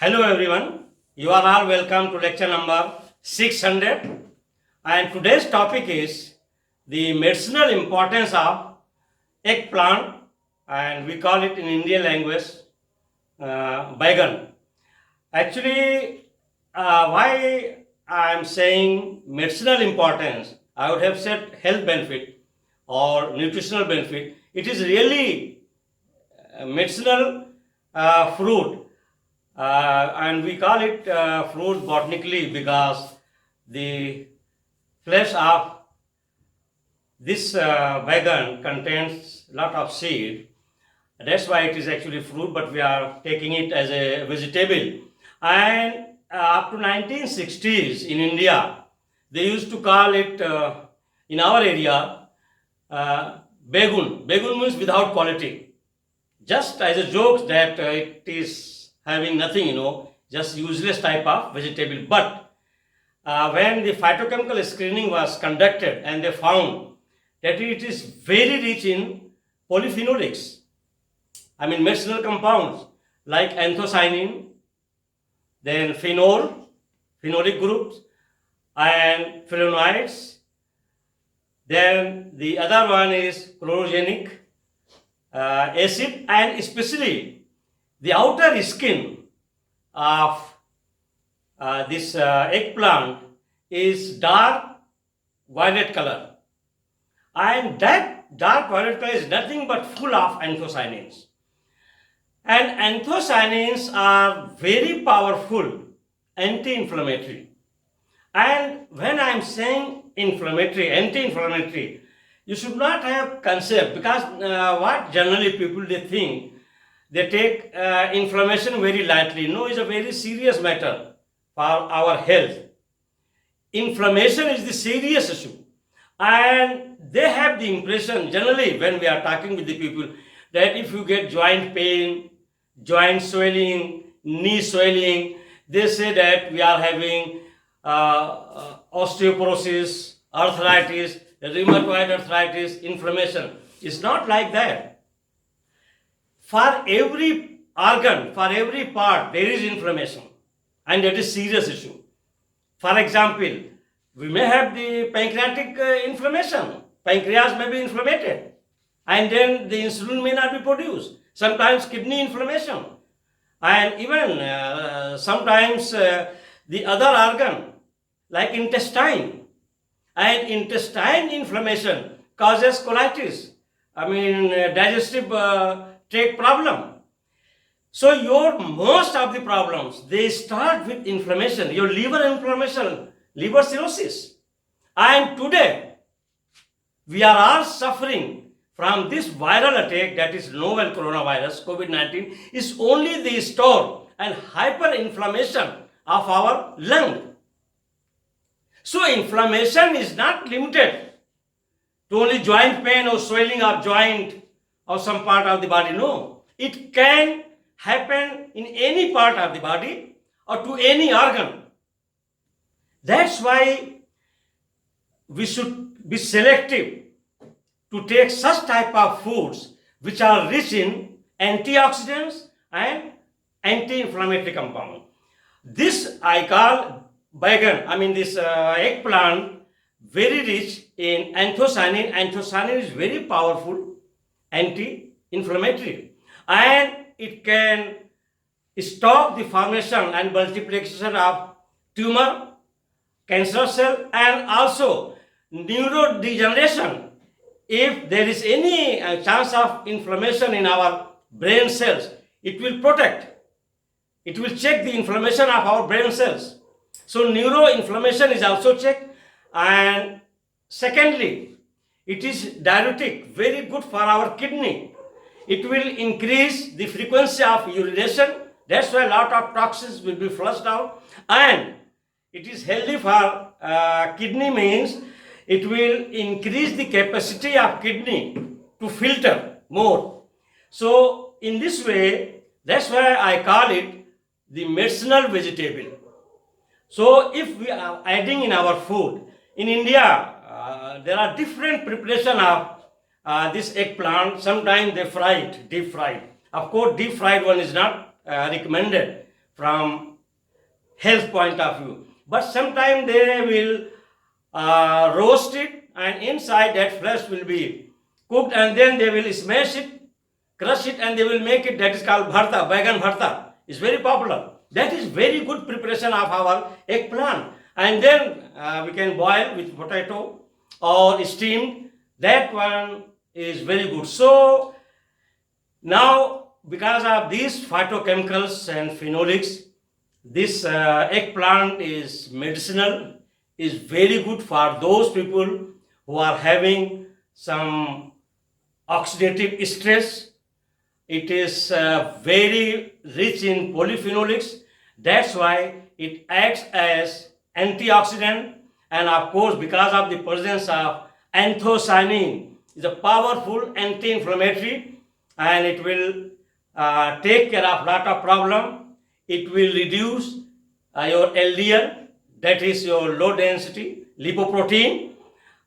Hello everyone, you are all welcome to lecture number 600, and today's topic is the medicinal importance of eggplant, and we call it in Indian language baigan. Actually, why I am saying medicinal importance, I would have said health benefit or nutritional benefit. It is really medicinal fruit, and we call it fruit botanically because the flesh of this vegan contains lot of seed. That's why it is actually fruit, but we are taking it as a vegetable. And up to 1960s in India, they used to call it in our area begun. Begun means without quality, just as a joke that it is having nothing, just useless type of vegetable. But when the phytochemical screening was conducted and they found that it is very rich in polyphenolics, I mean medicinal compounds like anthocyanin, then phenolic groups, and flavonoids. Then the other one is chlorogenic acid, and especially the outer skin of this eggplant is dark violet color, and that dark violet color is nothing but full of anthocyanins. And anthocyanins are very powerful anti-inflammatory. And when I am saying inflammatory, anti-inflammatory, you should not have concept, because what generally people they think, they take inflammation very lightly. No, it's a very serious matter for our health. Inflammation is the serious issue, and they have the impression generally when we are talking with the people that if you get joint pain, joint swelling, knee swelling, they say that we are having osteoporosis, arthritis, rheumatoid arthritis, inflammation. It's not like that. For every organ, for every part, there is inflammation, and that is serious issue. For example, we may have the pancreatic inflammation. Pancreas may be inflamed, and then the insulin may not be produced. Sometimes kidney inflammation, and even sometimes the other organ like intestine, and intestine inflammation causes colitis, digestive tract problem. So your most of the problems, they start with inflammation, your liver inflammation, liver cirrhosis. And today we are all suffering from this viral attack, that is novel coronavirus, COVID-19, is only the store and hyperinflammation of our lung. So inflammation is not limited to only joint pain or swelling of joint or some part of the body. No, it can happen in any part of the body or to any organ. That's why we should be selective to take such type of foods which are rich in antioxidants and anti-inflammatory compound. This I call baigan, this eggplant, very rich in anthocyanin. Anthocyanin is very powerful anti-inflammatory, and it can stop the formation and multiplication of tumor, cancer cell, and also neurodegeneration. If there is any chance of inflammation in our brain cells, it will protect. It will check the inflammation of our brain cells. So neuroinflammation is also checked. And secondly, it is diuretic, very good for our kidney. It will increase the frequency of urination. That's why a lot of toxins will be flushed out. And it is healthy for kidney, means it will increase the capacity of kidney to filter more. So in this way, that's why I call it the medicinal vegetable. So if we are adding in our food, in India, there are different preparation of this eggplant. Sometimes they fry it, deep fried. Of course, deep fried one is not recommended from health point of view. But sometimes they will roast it, and inside that flesh will be cooked, and then they will smash it, crush it, and they will make it. That is called bharta, baigan bharta. It's very popular. That is very good preparation of our eggplant. And then we can boil with potato or steamed. That one is very good. So now, because of these phytochemicals and phenolics, this eggplant is medicinal, is very good for those people who are having some oxidative stress. It is very rich in polyphenolics. That's why it acts as antioxidant, and of course, because of the presence of anthocyanin, is a powerful anti-inflammatory, and it will take care of lot of problem. It will reduce your LDL, that is your low density lipoprotein,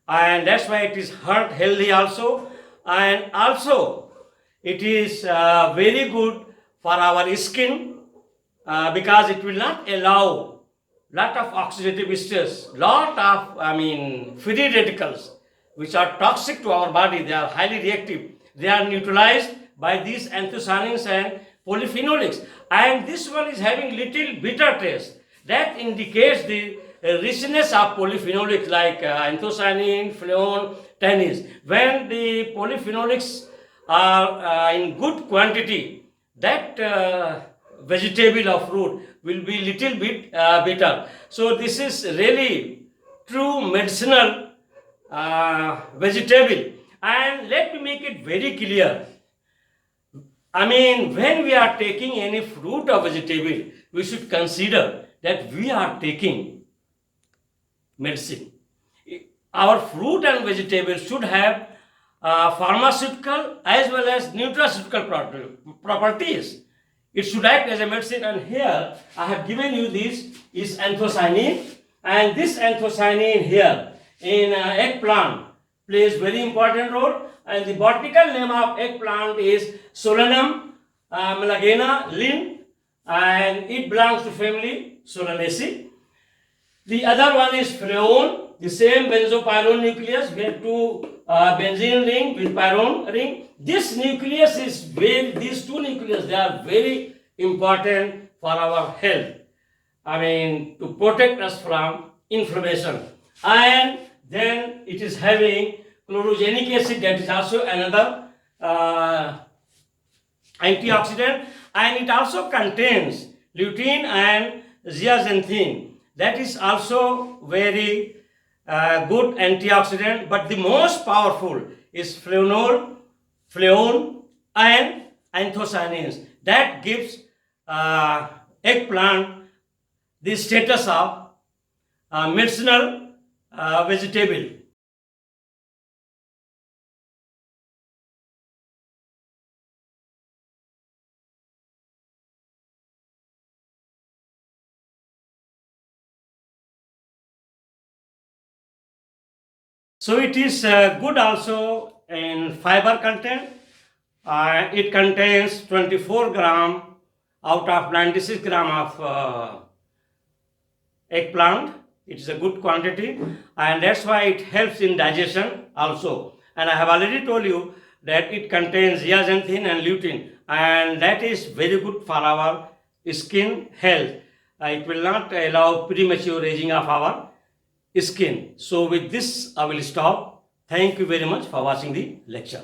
and that's why it is heart healthy also. And also it is very good for our skin because it will not allow lot of oxidative stress, lot of free radicals which are toxic to our body. They are highly reactive. They are neutralized by these anthocyanins and polyphenolics, and this one is having little bitter taste. That indicates the richness of polyphenolics like anthocyanin, flavone, tannins. When the polyphenolics are in good quantity, that vegetable or fruit will be little bit bitter. So this is really true medicinal vegetable. And let me make it very clear. When we are taking any fruit or vegetable, we should consider that we are taking medicine. Our fruit and vegetables should have pharmaceutical as well as nutraceutical properties. It should act as a medicine, and here I have given you this is anthocyanin, and this anthocyanin here in eggplant plays very important role, and the botanical name of eggplant is Solanum melagena Linn, and it belongs to family Solanaceae. The other one is flavone, the same benzopyrone nucleus. We have two benzene ring with pyrone ring. This nucleus is these two nucleus, they are very important for our health. To protect us from inflammation. And then it is having chlorogenic acid, that is also another antioxidant, and it also contains lutein and zeaxanthin. That is also very good antioxidant, but the most powerful is flavonol, flavone, and anthocyanins. That gives eggplant the status of medicinal vegetable. So it is good also in fiber content. It contains 24 gram out of 96 gram of eggplant. It is a good quantity, and that's why it helps in digestion also. And I have already told you that it contains zeaxanthin and lutein, and that is very good for our skin health. It will not allow premature aging of our skin. So with this I will stop. Thank you very much for watching the lecture.